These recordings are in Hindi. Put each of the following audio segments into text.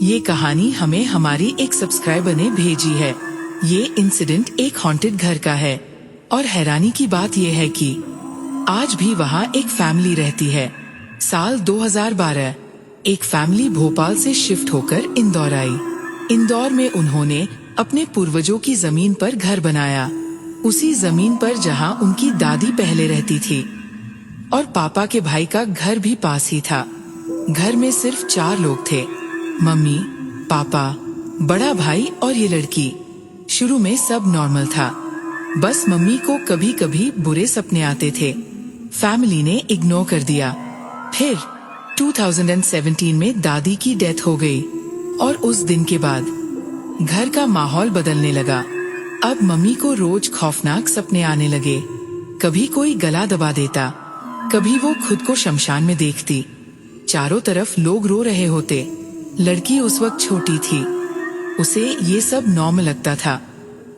ये कहानी हमें हमारी एक सब्सक्राइबर ने भेजी है। ये इंसिडेंट एक हॉन्टेड घर का है और हैरानी की बात ये है कि आज भी वहाँ एक फैमिली रहती है। साल 2012 एक फैमिली भोपाल से शिफ्ट होकर इंदौर आई। इंदौर में उन्होंने अपने पूर्वजों की जमीन पर घर बनाया, उसी जमीन पर जहाँ उनकी दादी पहले रहती थी। और पापा के भाई का घर भी पास ही था। घर में सिर्फ 4 लोग थे, मम्मी, पापा, बड़ा भाई और ये लड़की। शुरू में सब नॉर्मल था, बस मम्मी को कभी कभी बुरे सपने आते थे। फैमिली ने इग्नोर कर दिया। फिर 2017 में दादी की डेथ हो गई और उस दिन के बाद घर का माहौल बदलने लगा। अब मम्मी को रोज खौफनाक सपने आने लगे। कभी कोई गला दबा देता, कभी वो खुद को शमशान में देखती। चारों तरफ लोग रो रहे होते। लड़की उस वक्त छोटी थी, उसे ये सब नॉर्मल लगता था।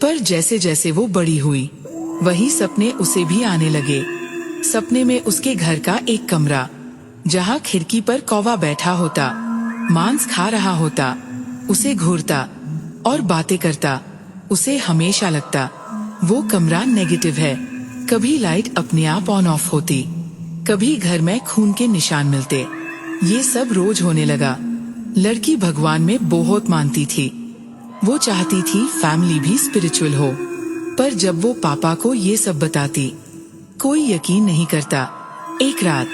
पर जैसे जैसे वो बड़ी हुई, वही सपने उसे भी आने लगे। सपने में उसके घर का एक कमरा, जहाँ खिड़की पर कौवा बैठा होता, मांस खा रहा होता, उसे घूरता और बातें करता। उसे हमेशा लगता वो कमरा नेगेटिव है। कभी लाइट अपने आप ऑन ऑफ होती, कभी घर में खून के निशान मिलते। ये सब रोज होने लगा। लड़की भगवान में बहुत मानती थी। वो चाहती थी फैमिली भी स्पिरिचुअल हो, पर जब वो पापा को ये सब बताती, कोई यकीन नहीं करता। एक रात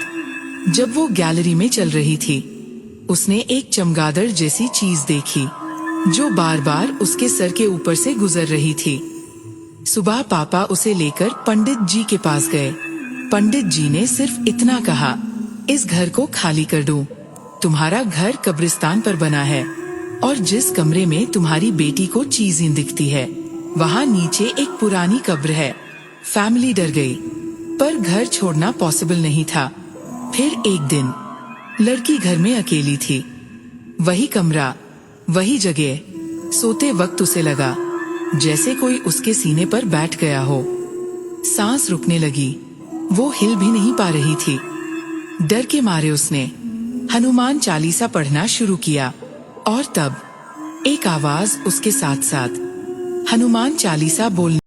जब वो गैलरी में चल रही थी, उसने एक चमगादड़ जैसी चीज देखी जो बार बार उसके सर के ऊपर से गुजर रही थी। सुबह पापा उसे लेकर पंडित जी के पास गए। पंडित जी ने सिर्फ इतना कहा, इस घर को खाली कर दूं। तुम्हारा घर कब्रिस्तान पर बना है और जिस कमरे में तुम्हारी बेटी को चीजें दिखती है, वहाँ नीचे एक पुरानी कब्र है। फैमिली डर गई, पर घर छोड़ना पॉसिबल नहीं था। फिर एक दिन लड़की घर में अकेली थी। वही कमरा, वही जगह। सोते वक्त उसे लगा जैसे कोई उसके सीने पर बैठ गया हो। सांस रुकने लगी, वो हिल भी नहीं पा रही थी। डर के मारे उसने हनुमान चालीसा पढ़ना शुरू किया और तब एक आवाज उसके साथ साथ हनुमान चालीसा बोलने